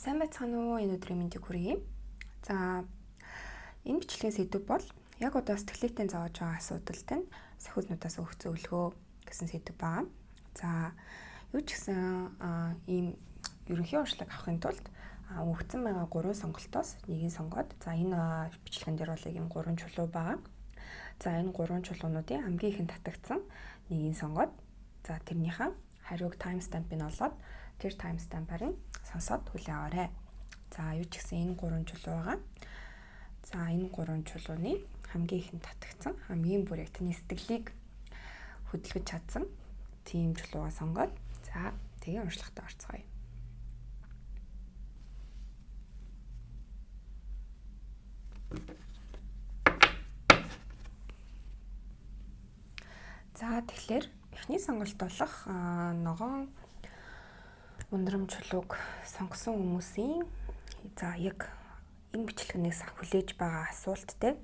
Сайн байцгаана уу? Энэ өдрийн мэндийг хүргэе. За, энэ бичлэгийн сэдв бол яг одоо сэтгэлээтэй зоож байгаа асуудалд нь сахиузнуудаас өгөх зөвлөгөө гэсэн сэдв байна. За, юу ч гэсэн ийм ерөнхий орчлог авахын тулд өгсөн байгаа 3 сонголтоос нэгийг сонгоод за энэ бичлэгэн дээр бол ийм 3 чулуу байгаа. За, энэ 3 чулуунуудын хамгийн ихэнд татагдсан нэгийг сонгоод за тэрнийхээ хариуг таймстампыг олоод тэр таймстампаар нь сонсоод хүлээн аваарай. За юу ч гэсэн энэ 3 чулуу байгаа. За энэ 3 чулууны хамгийн ихэнд татагдсан, хамгийн бүр яг таны сэтгэлийг хөдөлгөж чадсан тийм чулуугаа сонгоод за тэгээ уншлагатаа орцгоё. За тэгэхээр эхний сонголт болох ногоон ундрам чулууг сонгосон хүмүүсийн за яг энэ бичлэгнээс хүлээж байгаа асуулт те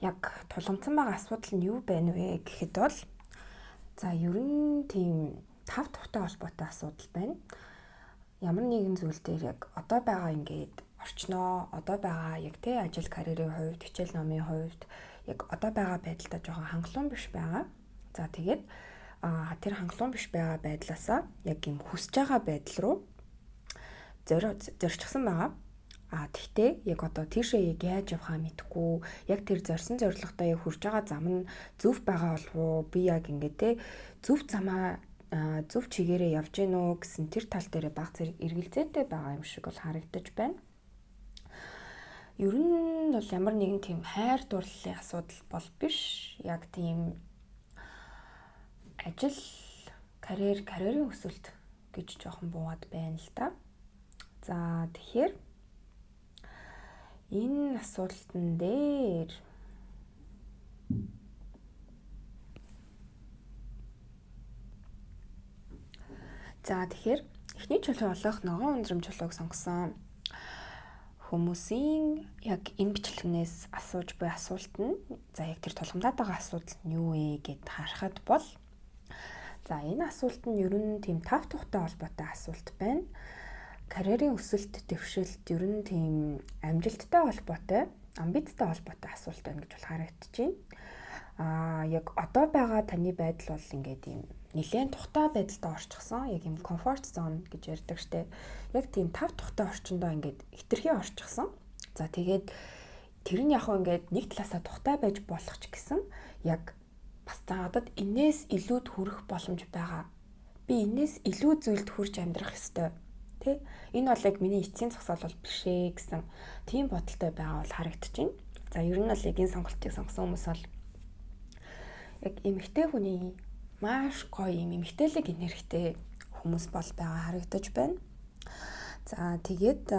яг тулгамдсан байгаа асуудал нь юу байна вэ гэхэд бол за ер нь тийм тав тухтай холбоотой асуудал байна. Ямар нэгэн зүйл дээр яг одоо байгаа ингээд орчноо одоо байгаа яг те ажил карьерийн хувьд, хичээл номын хувьд яг одоо байгаа байдалтай жоохон хангалуун биш байгаа. За тэгээд тэр хангалуун биш байгаа байдлаасаа яг юм хүсэж байгаа байдал руу зорчихсан байгаа. Тэгтээ яг одоо тийшээ яг яаж явахаа мэдэхгүй, яг тэр зорьсон зорилготой яг хүрж байгаа зам нь зөв байгаа болов уу? Би яг ингээд те зөв замаа зөв чигээрээ явж гин үү гэсэн тэр тал дээр баг зэрэг эргэлзээтэй байгаа юм шиг бол харагдаж байна. Ер нь бол ямар нэгэн тийм хайр дурлалын асуудал бол биш. Яг тийм ажил, карьерийн өсөлт гэж жоохон буугаад байна л да. За тэгэхээр энэ асуултан дээр за тэгэхээр эхний чулуу болох ногоон ундрам чулууг сонгосон хүмүүсийн яг энэ бичлэгнээс асууж буй асуулт нь за яг тэр тулгамдаад байгаа асуудал нь юу вэ гэд харахад бол за энэ асуулт нь ер нь тийм тав тухтай холбоотой асуулт байна. Карьерийн өсөлт, дэвшилт ер нь тийм амжилттай холбоотой, амбицтай холбоотой асуулт байна гэж бол харагдаж байна. Яг одоо байгаа таны байдал бол ингээд юм нэлээд тухтай байдалд орчихсон. Яг юм комфорт зон гэж ярьдаг штеп. Яг тийм тав тухтай орчиндөө ингээд хитрхи орчихсон. За тэгээд тэр нь яг ингээд нэг талаасаа тухтай байж болох ч гэсэн яг бас надад энээс илүүд хүрэх боломж байгаа. Би энээс илүү зүйлд хүрч амьдрах ёстой. Тэ? Энэ бол яг миний эцсийн зогсоол бол биш ээ гэсэн тийм бодолтой байгаа бол харагдаж байна. За ер нь бол яг энэ сонголтыг сонгосон хүмүүс бол яг эмэгтэй хүний маш гоё юм эмэгтэйлэг энергитэй хүмүүс бол байгаа харагдаж байна. За тэгээд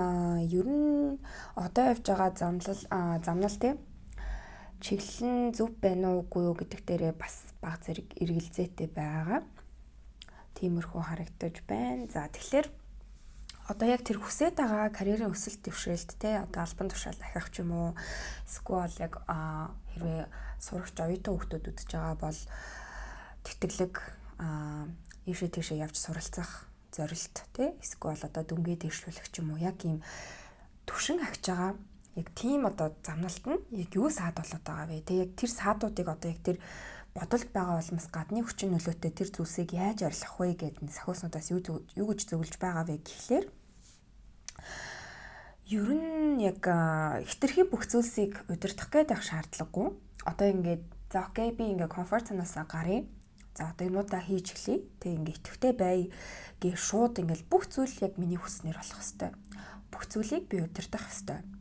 ер нь одоо явж байгаа замнал те чиглэл нь зөв байна уугүй юу гэдэг дээрээ бас баг зэрэг эргэлзээтэй байгаа. Тиймэрхүү харагдаж байна. За тэгэхээр одоо яг тэр хүсэж байгаа карьерийн өсөлт дэвшилт те одоо албан тушаал ахих ч юм уу эсвэл яг хэрвээ сурагч оюутан хүүхдүүд үдэж байгаа бол тэтгэлэг ийшээ тийшээ явж суралцах зорилт те эсвэл одоо дүнгээ дэвшлүүлэх ч юм уу яг ийм төвшин агж байгаа яг тийм одоо замналт нь яг юу саад болоод байгаа вэ те яг тэр саадуудыг одоо яг тэр бодолд байгаа улмаас гадны хүчин нөлөөтэй тэр зүйлсийг яаж арилгах вэ гэдэг нь сахиуснуудаас юу гэж зөвлөж байгаа вэ гэхлээр ер нь яг хитрхи бүх зүйлсийг удирдах гэдэг шаардлагагүй. Одоо ингээд за окей би ингээд комфорт зоноос гарыг. За одоо юмудаа хийж эхлэе. Тэг ингээд идэвхтэй бай гээ шууд ингээд бүх зүйл яг миний хүснээр болох хэвээр. Бүх зүйлийг би удирдах хэвээр.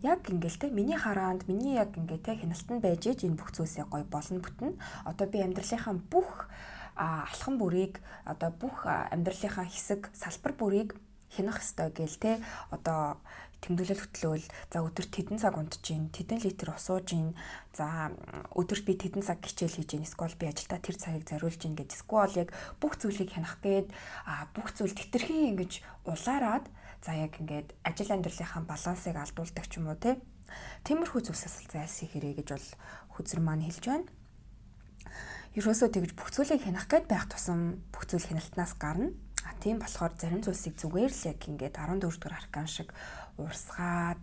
Яг ингээл те миний хараанд миний яг ингээд те хяналтанд байж иж энэ бүх зүйлсээ гоё болно бүтэн. Одоо би амьдралынхаа бүх алхам бүрийг одоо бүх амьдралынхаа хэсэг салбар бүрийг хянах ёстой гээл те одоо тэмдэглэл хөтлөөл за өдөрт хэдэн цаг унтж гин хэдэн литр ус ууж гин за өдөрт би хэдэн цаг хичээл хийж гин эсвэл би ажилдаа тэр цагийг зориулж гин гэж эсвэл яг бүх зүйлийг хянах гээд бүх зүйл тэтэрхий ингэж улаарад за яг ингээд ажил амьдралынхаа балансыг алдуулдаг ч юм уу те. Тиймэрхүү зүйлсээс зайлсхийх хэрэг гэж бол хүзэр маань хэлж байна. Ерөөсөө тэгж бүх зүйлийг хянах гээд байх тусам бүх зүйл хяналтнаас гарна. Тийм болохоор зарим зүйлсийг зүгээр л яг ингээд 14 дугаар аркан шиг уурсгаад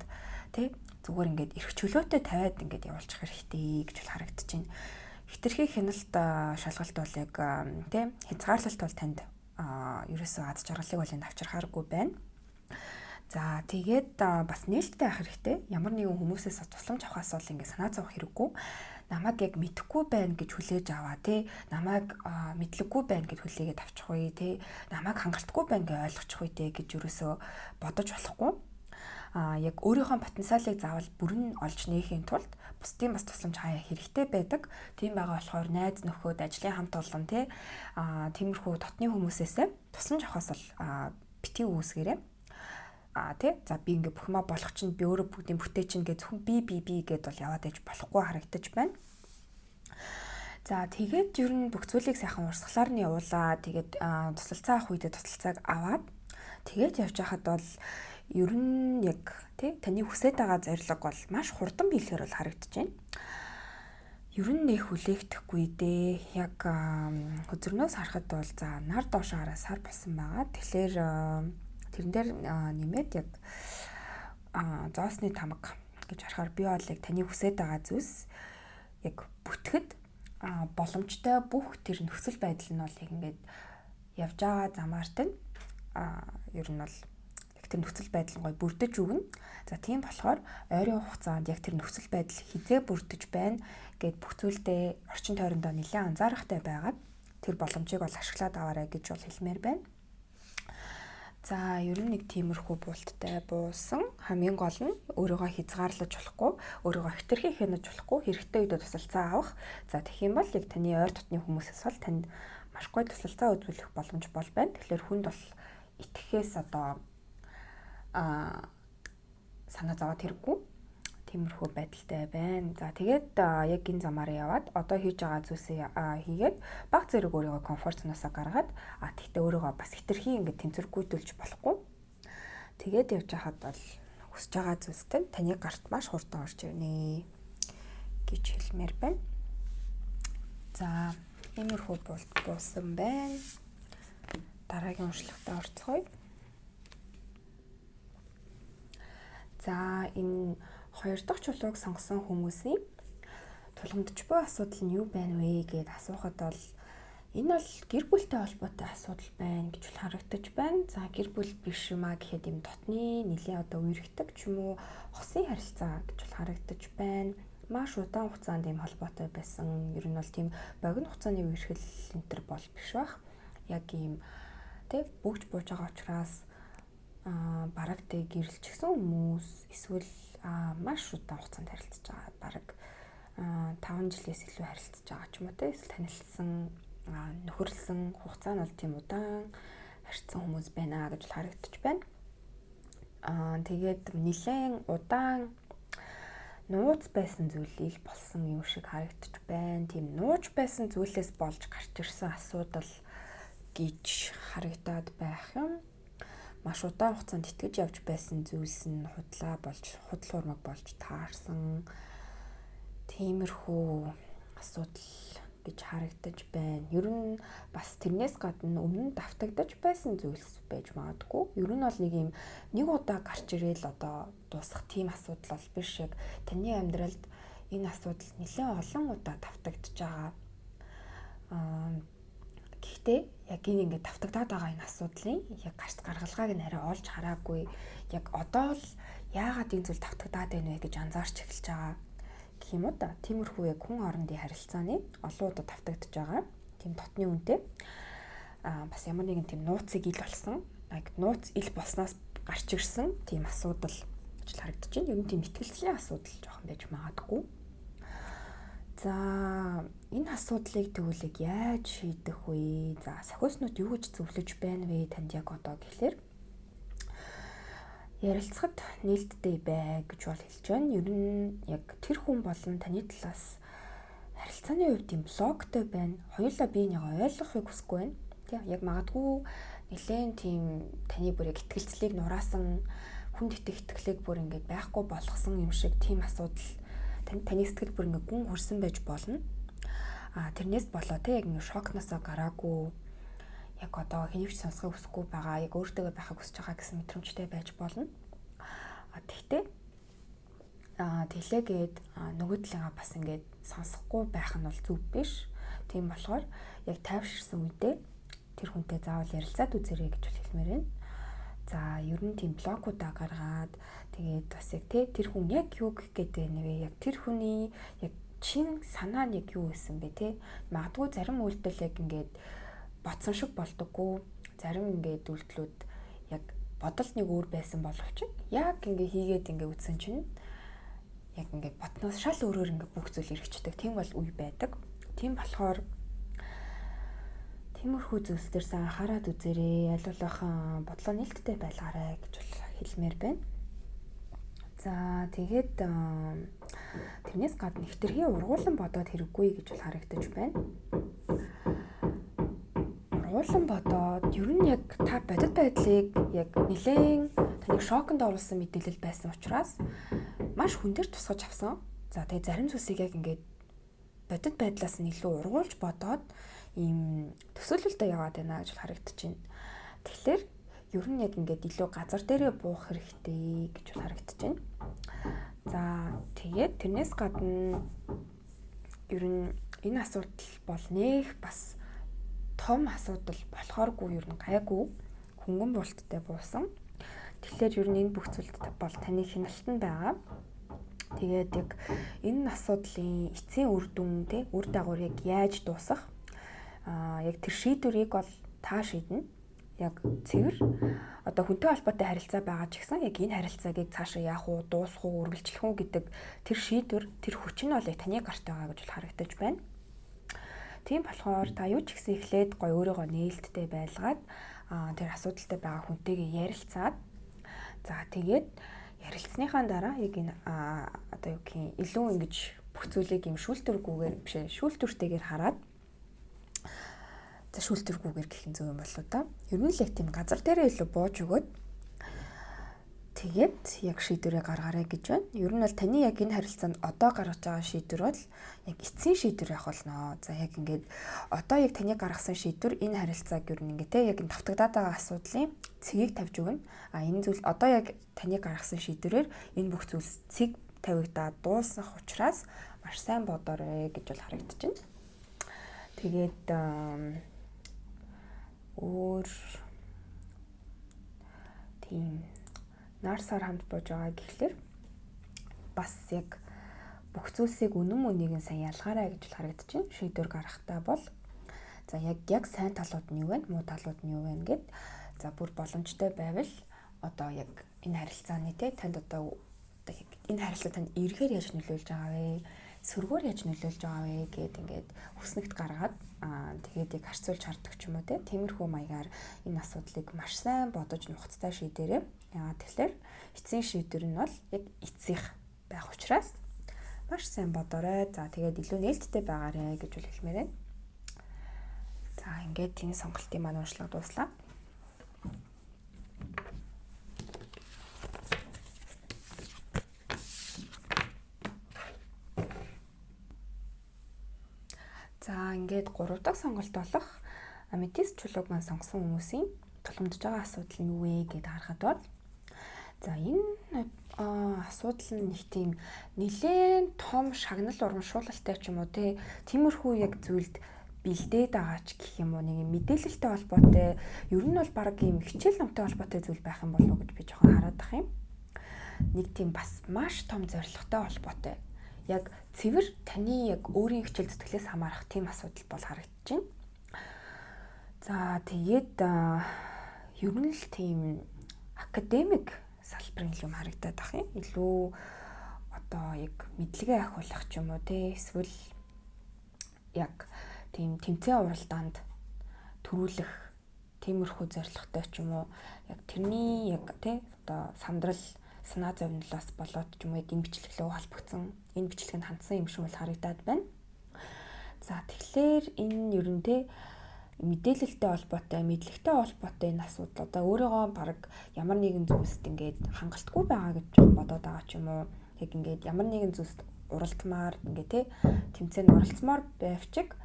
тий зүгээр ингээд эрх чөлөөтэй тавиад ингээд явуулчих хэрэгтэй гэж бол харагдаж байна. Хитрхи хяналт шалгалт бол яг тий хязгаарлалт бол танд ерөөсөө аз жаргалыг бол авчирхааргүй байна. За тэгээд бас нээлттэй авах хэрэгтэй. Ямар нэгэн хүмүүсээс тусламж авахаас бол ингээд санаа зовох хэрэггүй. Намайг яг мэдэхгүй байна гэж хүлээж аваа тий. Намайг мэдлэггүй байна гэж хүлээгээд авчих үе тий. Намайг хангалтгүй байна гэж ойлгочих үедээ гэж ерөөсөө бодож болохгүй. Яг өөрийнхөө потенциалыг заавал бүрэн олж нээхийн тулд бусдын бас тусламж хаяа хэрэгтэй байдаг. Тийм байгаа болохоор найз нөхөд, ажлын хамт олон тий тиймэрхүү дотны хүмүүсээс тусламж авахаас бол битгий үүсгээрэй. Тий за би ингээ бүх юмаа болох чинь би өөрөө бүгдийн бүтээ чинь гэж зөвхөн би гэдээ бол яваад иж болохгүй харагдаж байна. За тэгээд ер нь бүх зүйлийг сайхан урсгалаар нь явуулаа. Тэгээд тусалцаа авах үедээ тусалцааг аваад тэгээд явж хахад бол ер нь яг тий таны хүсэж байгаа зорилго бол маш хурдан биелэхээр бол харагдаж байна. Ер нь нэх хүлээгдэхгүй дээ. Яг хөзөрнөөс харахад бол за нар доош хараа сар болсон байгаа. Тэгэхээр тэрэн дээр нэмээд яг зоосны тамга гэж харахаар би бол яг таны хүсэж байгаа зүйлс яг бүтгэд боломжтой бүх тэр нөхцөл байдал нь бол яг ингээд явж байгаа замаар тань ер нь бол яг тэр нөхцөл байдал нь гой бүрдэж өгнө. За тийм болохоор ойрын хугацаанд яг тэр нөхцөл байдал хизээ бүрдэж байна гэд бүх зүйлдээ орчин тойрондоо нэлээд анзаарахтай байгаад тэр боломжийг бол ашиглаад аваарай гэж бол хэлмээр байна. За ер нь нэг тиймэрхүү буулттай буусан. Хамгийн гол нь өөрийгөө хязгаарлаж болохгүй, өөрийгөө хитрхи хянаж болохгүй, хэрэгтэй үедээ тусалцаа авах. За тэгэх юм бол яг таны ойр дотны хүмүүсээс бол танд маш гоё тусалцаа үзүүлэх боломж бол байна. Тэгэхээр хүнд бол итгэхээс одоо санаа зовоод хэрэггүй. Тиймэрхүү байдалтай байна. За тэгээд яг энэ замаараа яваад одоо хийж байгаа зүйлсээ хийгээд баг зэрэг өөрийгөө комфорт зоноосоо гаргаад тэгтээ өөрийгөө бас хитрхи ингээд тэнцвэргүйдүүлж болохгүй. Тэгээд явж хахад бол хүсэж байгаа зүйлстэй таны гарт маш хурдан орж ирнэ гэж хэлмээр байна. За иймэрхүү буусан байна. Дараагийн уншлагтаа орцгоё. За энэ хоёр дахь чулууг сонгосон хүмүүсийн тулгамдч буй асуудал нь юу байна вэ гэд асуухад бол энэ бол гэр бүлтэй холбоотой асуудал байна гэж харагдаж байна. За гэр бүл биш юм а гэхэд юм дотны нэлээ одоо үерхдэг ч юм уу хосын харилцаа гэж харагдаж байна. Маш удаан хугацаанд ийм холбоотой байсан. Ер нь бол тийм богино хугацааны үерхэл энтер бол биш бах. Яг ийм тэг бүгж бууж байгаа учраас бараг тэг гэрэлчихсэн хүмүүс эсвэл маш удаан хугацаанд харилцаж байгаа. Бараг 5 жилээс илүү харилцаж байгаа ч юм уу те. Эсвэл танилцсан, нөхөрлсөн хугацаа нь бол тийм удаан харилцсан хүмүүс байна гэж харагдаж байна. Тэгээд нэлээд удаан нууц байсан зүйлийг болсон юм шиг харагдаж байна. Тийм нууж байсан зүйлээс болж гарч ирсэн асуудал гэж харагдаад байх юм. Маш удаан хугацаанд итгэж явж байсан зүйлс нь худал хуурмаг болж таарсан. Тиймэрхүү асуудал гэж харагдаж байна. Ер нь бас тэрнээс гадна өмнө давтагдаж байсан зүйлс байж магадгүй. Ер нь бол нэг удаа гарч ирээл одоо дуусах тийм асуудал бол биш. Яг таны амьдралд энэ асуудал нэлээд олон удаа давтагдж байгаа. Гэхдээ яг энэ ингээд давтагдаад байгаа энэ асуудлын яг гарц гаргалгааг нь арай олж хараагүй. Яг одоо л яагаад энэ зүйл давтагдаад байна вэ гэж анзаарч эхэлж байгаа гэх юм уу да. Тиймэрхүү яг хүн хоорондын харилцааны олон удаа давтагдж байгаа. Тийм дотны үнэтэй. Бас ямар нэгэн тийм нууцыг ил болсон. Яг нууц ил болсноос гарч ирсэн тийм асуудал гэж харагдаж байна. Ер нь тийм итгэлцлийн асуудал жоохон байж магадгүй. За энэ асуудлыг тэгвэл яаж шийдэх вэ? За сахиуснууд юу гэж зөвлөж байна вэ танд яг одоо гэхлээр ярилцахад нээлттэй бай гэж бол хэлж байна. Ер нь яг тэр хүн болон таны талаас харилцааны хувьд юм блоктой байна. Хоёулаа биенийгээ ойлгохыг хүсэхгүй байна. Тэг яг магадгүй нэлээд тийм таны бүр яг итгэлцлийг нураасан хүнд итгэлийг бүр ингээд байхгүй болгосон юм шиг тийм асуудал таны сэтгэл бүр ингээ гүн хүрсэн байж болно. Тэрнээс болоо те яг ингээ шокносоо гараагүй яг одоо хэнийг ч сонсохыг хүсэхгүй байгаа, яг өөртөө байхыг хүсэж байгаа гэсэн мэдрэмжтэй байж болно. Тэгтээ тэлээгээд нөгөө талыгаа бас ингээд сонсохгүй байх нь бол зөв биш. Тийм болохоор яг тайвширсан үедээ тэр хүнтэй заавал ярилцаад үзээрэй гэж хэлмээр байна. За ер нь тийм блокуудаа гаргаад тэгээд бас яг тэр хүн яг юу гэх гээд байна вэ? Яг тэр хүний яг чин санаа нь яг юу байсан бэ те? Магадгүй зарим үйлдэл яг ингээд бодсон шиг болдоггүй. Зарим ингээд үйлдэлүүд яг бодол нэг өөр байсан боловч яг ингээ хийгээд ингээ үтсэн чинь яг ингээ ботноос шал өөрөөр ингээ бүх зүйл эргэждэг. Тийм бол үе байдаг. Тийм болохоор тиймэрхүү зүйлс дээр сайн анхаарал үзээрэй. Аль болохын бодлоо нээлттэй байлгаарай гэж хэлмээр байна. За тэгээд тэрнээс гадна хэтэрхий ургуулсан бодоод хэрэггүй гэж харагдаж байна. Ургуулсан бодоод ер нь яг та бодит байдлыг яг нэлээд таныг шоконд оруулсан мэдээлэл байсан учраас маш хүн дээр тусгаж авсан. За тэгээд зарим зүйлсийг яг ингээд бодит байдлаас нь илүү ургуулж бодоод ийм төсөөлөлтөд яваад байна гэж харагдаж байна. Тэгэхээр ер нь яг ингээд илүү газар дээрээ буух хэрэгтэй гэж харагдаж байна. За тэгээд тэрнээс гадна ер нь энэ асуудал бол нэх бас том асуудал болохооргүй ер нь гайгүй хөнгөн булттай буусан. Тэгэхээр ер нь энэ бүх зүйлд бол таны хяналтанд байгаа. Тэгээд яг энэ асуудлын эцсийн үр дүн те үр дагавар яг яаж дуусах яг тэр шийдвэрийг бол та шийднэ. Яг цэвэр одоо хүнтэй холбоотой харилцаа байгаа ч гэсэн яг энэ харилцааг цаашаа яах уу, дуусгах уу, үргэлжлэх үү гэдэг тэр шийдвэр, тэр хүч нь бол яг таны гарт байгаа гэж харагдаж байна. Тийм болохоор та юу ч гэсэн эхлээд гой өөрийгөө нээлттэй байлгаад тэр асуудалтай байгаа хүнтэйгээ ярилцаад за тэгээд ярилцсныхаа дараа яг энэ одоо юу гэх юм илүү ингэж бүх зүйлийг юм шүүлтүргүүгээр бишээ шүүлтүртэйгээр хараад за шүүлтүргүүгээр гэх юм зөв юм болоо да. Ер нь л яг тийм газар дээрээ илүү бууж өгөөд тэгээд яг шийдвэрээ гаргаарай гэж байна. Ер нь бол таны яг энэ харилцаанд одоо гаргаж байгаа шийдвэр бол яг эцсийн шийдвэр явах болно. За яг ингээд одоо яг таны гаргасан шийдвэр энэ харилцааг ер нь ингээд те яг энэ давтагдаад байгаа асуудлын цэгийг тавьж өгнө. Энэ зүйл одоо яг таны гаргасан шийдвэрээр энэ бүх зүйлс цэг тавигдаад дуусах учраас маш сайн бодоорой гэж бол харагдаж байна. Тэгээд өөр тийм нарсаар хамт бож байгаа гэхлээр бас яг бүх зүйлсийг үнэн мөнийг нь сайн ялгаарай гэж харагдаж байна. Шийдвэр гаргахтаа бол за яг сайн талууд нь юу вэ? Муу талууд нь юу вэ гэд за бүр боломжтой байвал одоо яг энэ харилцааны те танд одоо яг энэ харилцаа танд эргээр яаж нөлөөлж байгаа вэ? Сөргөөр яаж нөлөөлж байгаа вэ гэд ингээд хүснэгт гаргаад тэгээд яг харьцуулж хардаг ч юм уу те тиймэрхүү маягаар энэ асуудлыг маш сайн бодож нухацтай шийдээрэй. Яагаад тэгэхээр эцсийн шийдвэр нь бол яг эцсийнх байх учраас маш сайн бодоорой. За тэгээд илүү нээлттэй байгаарай гэж хэлмээр байна. За ингээд тийм сонголтын маань уншлага дуслаа. За ингээд 3 дахь сонголт болох аметист чулууг маань сонгосон хүмүүсийн тулгамдж байгаа асуудал нь юу вэ гэдээ харахад бол за энэ асуудал нь нэг тийм нэлээд том шагнал урамшуулалтай ч юм уу тиймэрхүү яг зүйлд бэлдээд байгаа ч гэх юм уу нэг мэдээлэлтэй холбоотой ер нь бол баг ийм хичээл номтой холбоотой зүйл байх юм болов уу гэж би жоохон хараад ах юм. Нэг тийм бас маш том зорилготой холбоотой яг цэвэр таны яг өөрийн хичээл зүтгэлээс хамаарах тийм асуудал бол харагдаж байна. За тэгээд ер нь л тийм академик салбарын юм харагдаад ах юм. Илүү одоо яг мэдлэгээ ахиулах ч юм уу эсвэл яг тийм тэмцээн уралдаанд төрүүлэх тиймэрхүү зорилготой ч юм уу яг тэрний яг одоо сандрал санаа зовнилоос болоод ч юм уу энэ бичлэглөө холбогдсон энэ бичлэгэнд хандсан юм шиг бол харагдаад байна. За тэгэхээр энэ ер нь мэдээлэлтэй холбоотой, мэдлэгтэй холбоотой энэ асуудал одоо өөрийгөө баг ямар нэгэн зүйлсд ингээд хангалтгүй байгаа гэж бодоод байгаа ч юм уу. Яг ингээд ямар нэгэн зүйлсд уралдмаар ингээд тэмцээнд оролцмоор байвчиг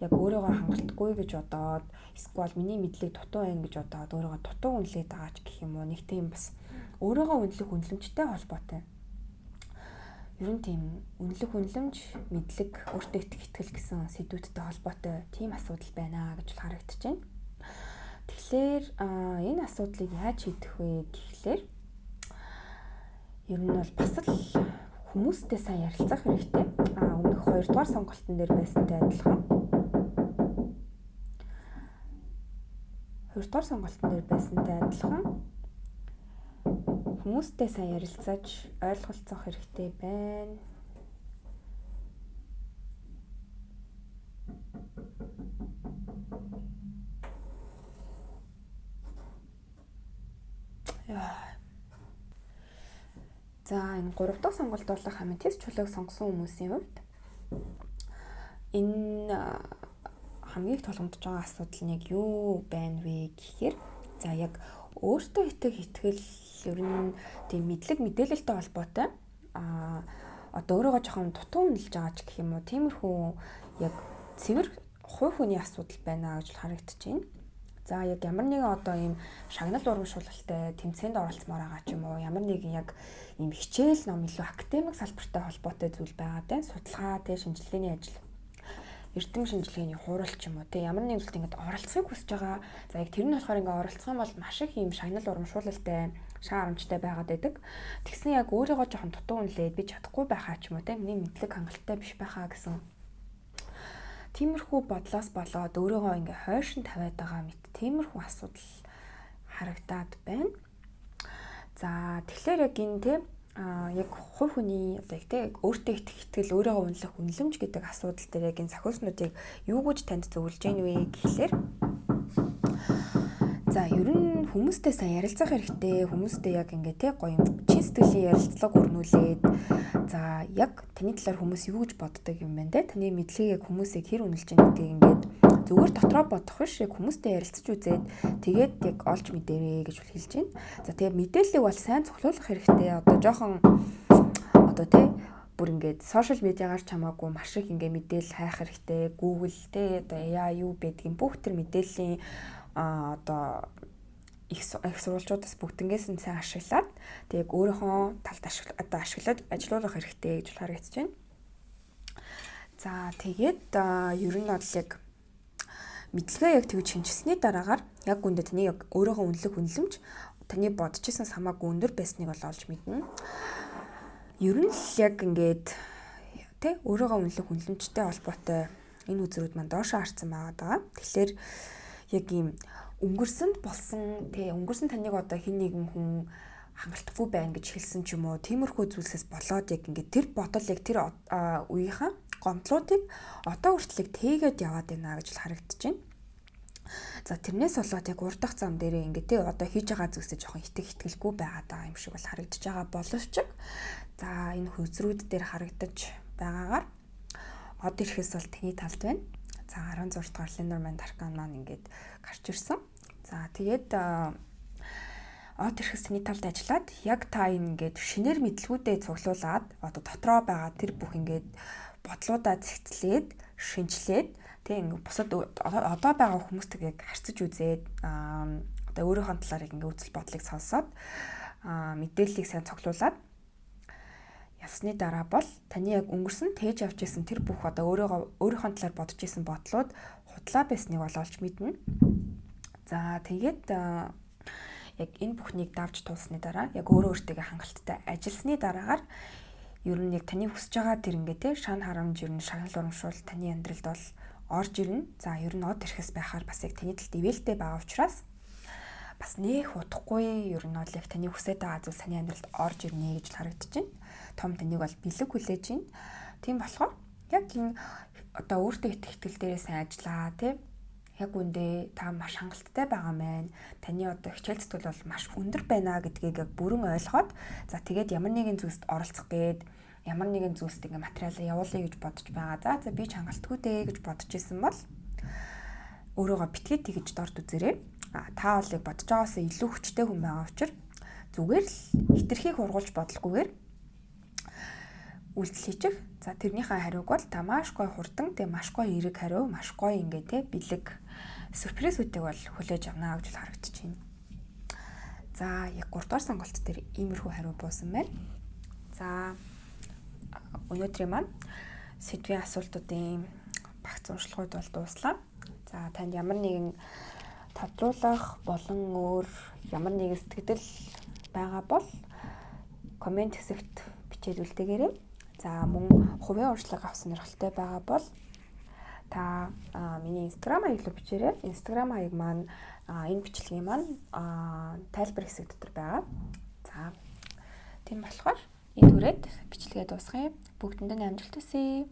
яг өөрийгөө хангалтгүй гэж бодоод эсвэл миний мэдлэг дутуу байна гэж бодоод өөрийгөө дутуу үнэлээд байгаа ч гэх юм уу, нэг тийм бас өөрийгөө үнэлэх үнэлэмжтэй холбоотой. Ер нь тийм үнэлэх үнэлэмж, мэдлэг, өөртөө итгэл гэсэн сэдвүүдтэй холбоотой тийм асуудал байна гэж харагдаж байна. Тэгэхээр энэ асуудлыг яаж шийдэх вэ гэхлээр ер нь бол бас л хүмүүстэй сайн ярилцах хэрэгтэй. Өмнөх 2 дугаар сонголтын дээр байсантай адилхан. 2 дугаар сонголтын дээр байсантай адилхан хүмүүстэй сайн ярилцаж ойлголцох хэрэгтэй байна. За энэ 3 дахь сонголт болох аметист чулууг сонгосон хүмүүсийн хувьд энэ хамгийн их тулгамдж байгаа асуудал нь яг юу байна вэ гэхээр за яг өөртөө итгэл ер нь тийм мэдлэг мэдээлэлтэй холбоотой одоо өөрийгөө жоохон дутуу үнэлж байгаа ч гэх юм уу, тиймэрхүү яг цэвэр хувь хүний асуудал байна гэж харагдаж байна. За яг ямар нэгэн одоо ийм шагнал урамшуулалтай тэмцээнд оролцмоор байгаа ч юм уу, ямар нэгэн яг ийм хичээл ном илүү академик салбартай холбоотой зүйл байгаа даа. Судалгаа, шинжилгээний ажил, эрдэм шинжилгээний хурал ч юм уу, ямар нэгэн зүйлд ингэж оролцохыг хүсэж байгаа. За яг тэр нь болохоор ингэ оролцох юм бол маш их ийм шагнал урамшуулалтай, шаа харамжтай байгаад байдаг. Тэгснэ яг өөрийгөө жоохон дутуу үнэлээд би чадахгүй байхаа ч юм уу, миний мэдлэг хангалттай биш байхаа гэсэн тиймэрхүү бодлоос болоод өөрийгөө ингээ хойшин тавиад байгаа мэт тиймэрхүү асуудал харагдаад байна. За тэгэхээр яг энэ яг хувь хүний одоо яг өөртөө итгэл, өөрийгөө үнэлэх үнэлэмж гэдэг асуудал дээр яг энэ сахиуснуудыг юу гэж танд зөвлөж гэнэ вэ гэхлээр за ер нь хүмүүстэй сайн ярилцах хэрэгтэй. Хүмүүстэй яг ингээ гоё чин сэтгэлийн ярилцлага өрнүүлээд за яг таны талаар хүмүүс юу гэж боддог юм бэ те? Таны мэдлэгийг хүмүүсийг хэр үнэлж байгаа гэдгийг ингээд зүгээр дотроо бодох биш, яг хүмүүстэй ярилцаж үзээд тэгээд яг олж мэдэрээ гэж хэлж байна. За тэгээд мэдээллийг бол сайн цуглуулах хэрэгтэй. Одоо жоохон одоо бүр ингээд сошиал медиагаар ч хамаагүй маш их ингээ мэдээлэл хайх хэрэгтэй. Google одоо яа юу байдгийг бүх тэр мэдээллийн одоо их сурвалжуудаас бүгднгээс нь сайн ашиглаад тэг өөрийнхөө талд ашиглаж ажилуулах хэрэгтэй гэж харагдаж байна. За тэгээд ер нь бол яг мэдлэгээ яг тэгж шинжилсэний дараагаар яг үндэ таны яг өөрийнхөө үнэлэх үнэлэмж таны бодож исэн самаагүй өндөр байсныг бол олж мэднэ. Ер нь л яг ингээд өөрийгөө үнэлэх үнэлэмжтэй холбоотой энэ үзрүүд маань доошоо харсан байгаа. Тэгэхээр яг ийм өнгөрсөнд таныг одоо хин нэгэн хүн хангалтгүй байна гэж хэлсэн ч юм уу, тиймэрхүү зүйлсээс болоод яг ингээд тэр бодол яг тэр үеийнхаа гомдлуудыг одоо хүртэл тэгээд яваад байна гэж харагдаж байна. За тэрнээс болоод яг урд дахь зам дээрээ ингээд одоо хийж байгаа зүйлсээ жоохон итгэлгүй байгаад байгаа юм шиг бол харагдаж байгаа боловч за энэ хөвзрүүд дээр харагдаж байгаагаар од ирэхээс бол таны талд байна. За 16 дугаар Ленорманд аркан маань ингээд гарч ирсэн. За тэгээд од ирэхээс таны талд ажиллаад яг та ингээд шинээр мэдлгүүдээ цуглуулад одоо дотроо байгаа тэр бүх ингээд бодлуудаа цэгцлээд, шинжилээд ингээд бусад одоо байгаа хүмүүстэйг яг харьцаж үзээд одоо өөрийнхөө талаар ингээд үзэл бодлыг сонсоод мэдээллийг сайн цуглуулад явсны дараа бол таны яг өнгөрсөн тээж авч исэн тэр бүх одоо өөрийнхөө талаар бодож исэн бодлууд худлаа байсныг бол олж мэднэ. За тэгээд яг энэ бүхнийг давж туулсны дараа яг өөртөө хангалттай ажилласны дараагаар ер нь яг таны хүсэж байгаа тэр ингээд шан харамж ер нь шагнал урамшуул таны амьдралд бол орж ирнэ. За ер нь од ирэхээс байхаар бас яг таны талд ивэлтэй байгаа учраас бас нэх удахгүй ер нь бол яг таны хүсэж байгаа зүйл таны амьдралд орж ирнэ гэж харагдаж байна. Том таныг бол бэлэг хүлээж байна. Тийм болохоор яг энэ одоо өөртөө итгэл дээрээ сайн ажиллаа яг үндэ та маш хангалттай байгаа мэн. Таны одоо хичээл зүтгэл бол маш өндөр байна гэдгийг яг бүрэн ойлгоод за тэгээд ямар нэгэн зүйлд оролцох гээд ямар нэгэн зүйлс ингээ материалаа явуулъя гэж бодож байгаа. За би ч хангалтгүй дээ гэж бодож исэн бол өөрийгөө битгий тэгж дорд үзээрэй. Та бол яг бодож байгаасаа илүү хүчтэй хүн байгаа учраас зүгээр л хитрхийг ургуулж бодлохгүйгээр үйлдэл хийчих. За тэрнийхээ хариуг бол та маш гоё хурдан, тэгээ маш гоё эерэг хариу, маш гоё ингээ те бэлэг сюрпризүүдийг бол хүлээж авнаа гэж харагдаж байна. За яг 3 дугаар сонголт дээр иймэрхүү хариу буусан байна. За өнөөдрийн маань сэдвийн асуултуудын багц уншлагууд бол дууслаа. За танд ямар нэгэн тодруулах болон өөр ямар нэгэн сэтгэл байгаа бол комент хэсэгт бичээд үлдээгээрэй. За мөн хувийн урьдчилан авах сонирхолтой байгаа бол та миний Instagram хаяг руу бичээрэй. Instagram хаяг маань энэ бичлэгийн маань тайлбар хэсэг дотор байгаа. За тийм болохоор энэ түрээд бичлэгээ дуусгая. Бүгдэндээ амжилт хүсье.